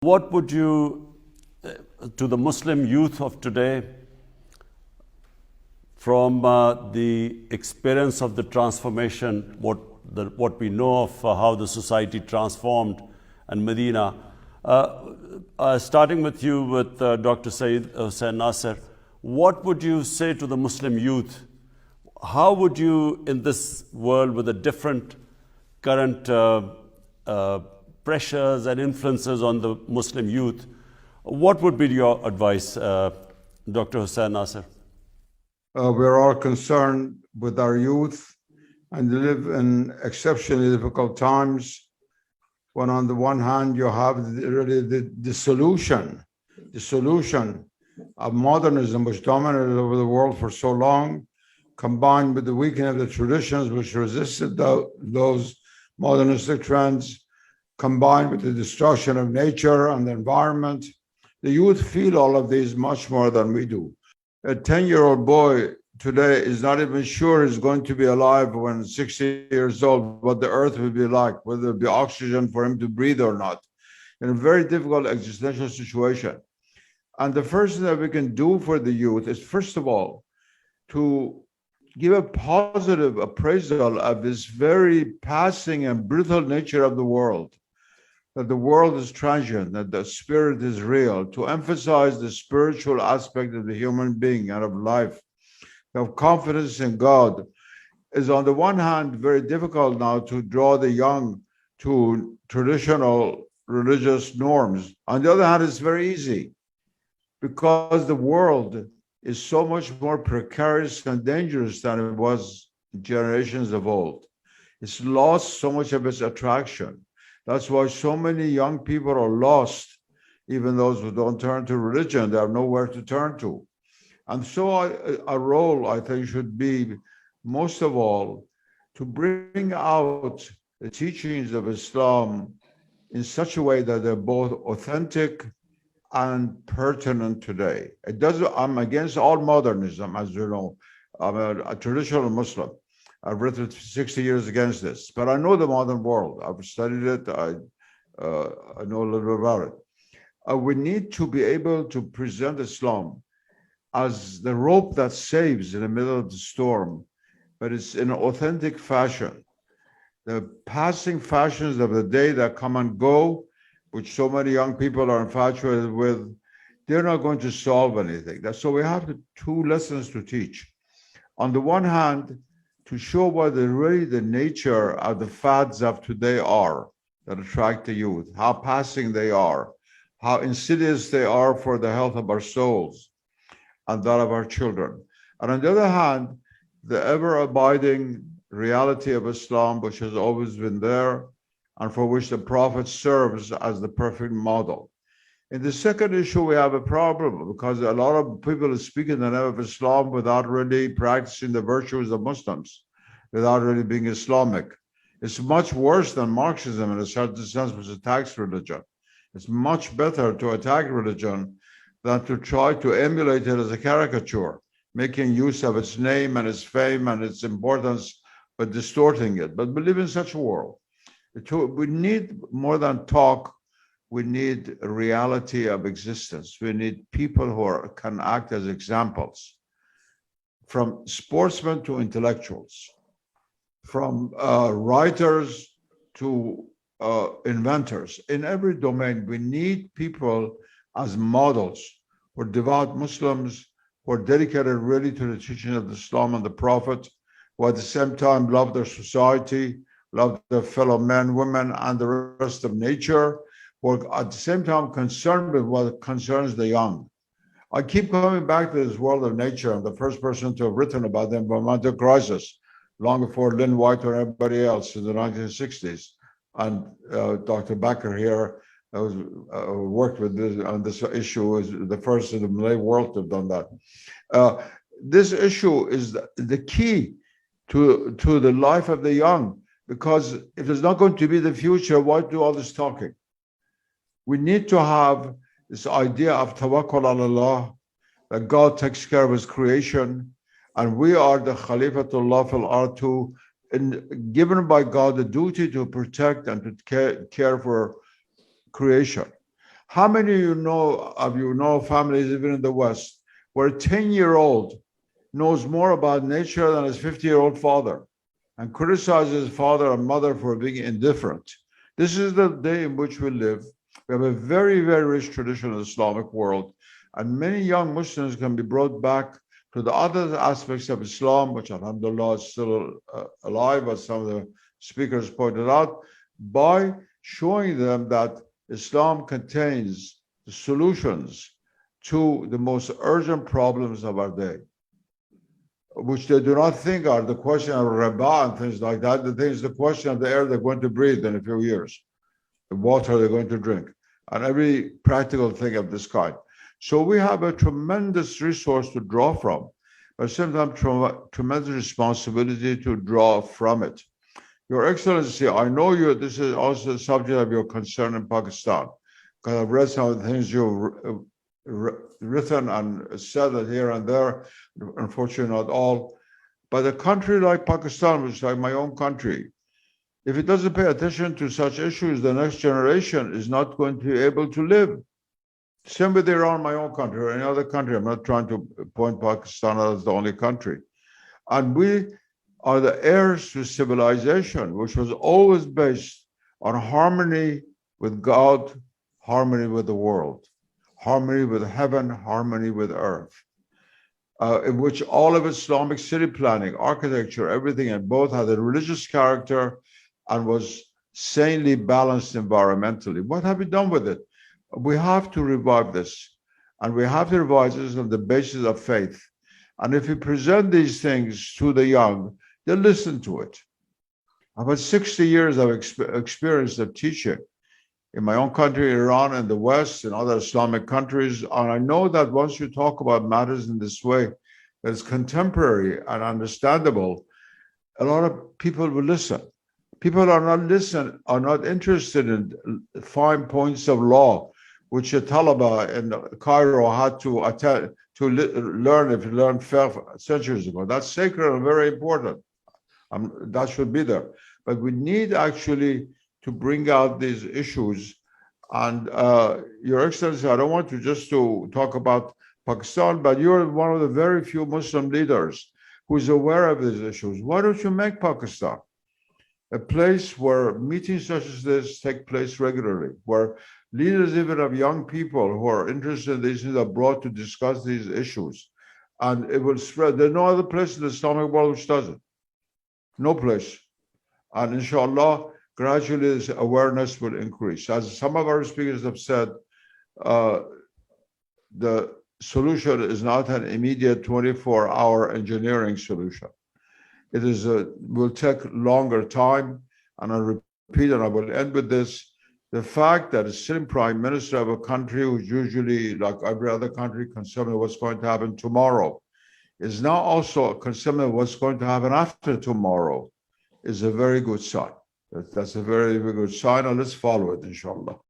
What would you, to the Muslim youth of today, from the experience of the transformation, what we know of how the society transformed and Medina, starting with you with Dr. Seyyed Hossein Nasr, what would you say to the Muslim youth? How would you, in this world with a different current pressures and influences on the Muslim youth, what would be your advice, Dr. Hossein Nasr? We're all concerned with our youth and live in exceptionally difficult times when on the one hand you have really the solution of modernism which dominated over the world for so long, combined with the weakening of the traditions which resisted those modernistic trends, combined with the destruction of nature and the environment. The youth feel all of these much more than we do. A 10-year-old boy today is not even sure he's going to be alive when 60 years old, what the earth will be like, whether there'll be oxygen for him to breathe or not, in a very difficult existential situation. And the first thing that we can do for the youth is, first of all, to give a positive appraisal of this very passing and brutal nature of the world, that the world is transient, that the spirit is real, to emphasize the spiritual aspect of the human being and of life, of confidence in God, is on the one hand very difficult now to draw the young to traditional religious norms. On the other hand, it's very easy because the world is so much more precarious and dangerous than it was generations of old. It's lost so much of its attraction. That's why so many young people are lost, even those who don't turn to religion, they have nowhere to turn to. And so our role, I think, should be, most of all, to bring out the teachings of Islam in such a way that they're both authentic and pertinent today. I'm against all modernism, as you know. I'm a traditional Muslim. I've written 60 years against this, but I know the modern world. I've studied it. I know a little bit about it. We need to be able to present Islam as the rope that saves in the middle of the storm, but it's in an authentic fashion. The passing fashions of the day that come and go, which so many young people are infatuated with, they're not going to solve anything. So we have two lessons to teach. On the one hand, to show what really the nature of the fads of today are that attract the youth, how passing they are, how insidious they are for the health of our souls and that of our children. And on the other hand, the ever-abiding reality of Islam, which has always been there, and for which the Prophet serves as the perfect model. In the second issue, we have a problem because a lot of people speak in the name of Islam without really practicing the virtues of Muslims, without really being Islamic. It's much worse than Marxism in a certain sense, which attacks religion. It's much better to attack religion than to try to emulate it as a caricature, making use of its name and its fame and its importance, but distorting it. But we live in such a world. We need more than talk. We need a reality of existence. We need people who can act as examples, from sportsmen to intellectuals, from writers to inventors. In every domain, we need people as models who are devout Muslims, who are dedicated really to the teaching of Islam and the Prophet, who at the same time love their society, love their fellow men, women, and the rest of nature, who are at the same time concerned with what concerns the young. I keep coming back to this world of nature. I'm the first person to have written about the environmental crisis, long before Lynn White or anybody else in the 1960s. And Dr. Becker here worked with this on this issue, is the first in the Malay world to have done that. This issue is the key to the life of the young, because if there's not going to be the future, why do all this talking? We need to have this idea of tawakkul ala Allah, that God takes care of his creation, and we are the Khalifatullah fil ard, given by God the duty to protect and to care for creation. How many of you know families, even in the West, where a 10-year-old knows more about nature than his 50-year-old father and criticizes his father and mother for being indifferent? This is the day in which we live. We have a very, very rich tradition of the Islamic world, and many young Muslims can be brought back to the other aspects of Islam, which alhamdulillah is still alive, as some of the speakers pointed out, by showing them that Islam contains the solutions to the most urgent problems of our day, which they do not think are the question of riba and things like that. The question of the air they're going to breathe in a few years, the water they're going to drink, and every practical thing of this kind. So we have a tremendous resource to draw from, but sometimes tremendous responsibility to draw from it. Your Excellency, I know this is also the subject of your concern in Pakistan, because I've read some of the things you've written and said that here and there, unfortunately not all. But a country like Pakistan, which is like my own country, if it doesn't pay attention to such issues, the next generation is not going to be able to live. Same with Iran, my own country, or any other country. I'm not trying to point Pakistan out as the only country. And we are the heirs to civilization, which was always based on harmony with God, harmony with the world, harmony with heaven, harmony with earth, in which all of Islamic city planning, architecture, everything, and both had a religious character and was sanely balanced environmentally. What have we done with it? We have to revive this, and we have to revive this on the basis of faith. And if we present these things to the young, they listen to it. I've had 60 years of experience of teaching in my own country, Iran, and the West, and other Islamic countries. And I know that once you talk about matters in this way, that is contemporary and understandable, a lot of people will listen. People are not interested in fine points of law, which a Talaba in Cairo had to attend to learn if you learned centuries ago. That's sacred and very important. That should be there. But we need actually to bring out these issues. And Your Excellency, I don't want to just to talk about Pakistan, but you're one of the very few Muslim leaders who is aware of these issues. Why don't you make Pakistan a place where meetings such as this take place regularly, where leaders even of young people who are interested in these things are brought to discuss these issues, and it will spread. There's no other place in the Islamic world which does it. No place. And inshallah, gradually this awareness will increase. As some of our speakers have said, the solution is not an immediate 24-hour engineering solution. It will take longer time, and I repeat, and I will end with this. The fact that a sitting prime minister of a country who's usually, like every other country, concerned with what's going to happen tomorrow, is now also concerned with what's going to happen after tomorrow, is a very good sign. That's a very, very good sign, and let's follow it, inshallah.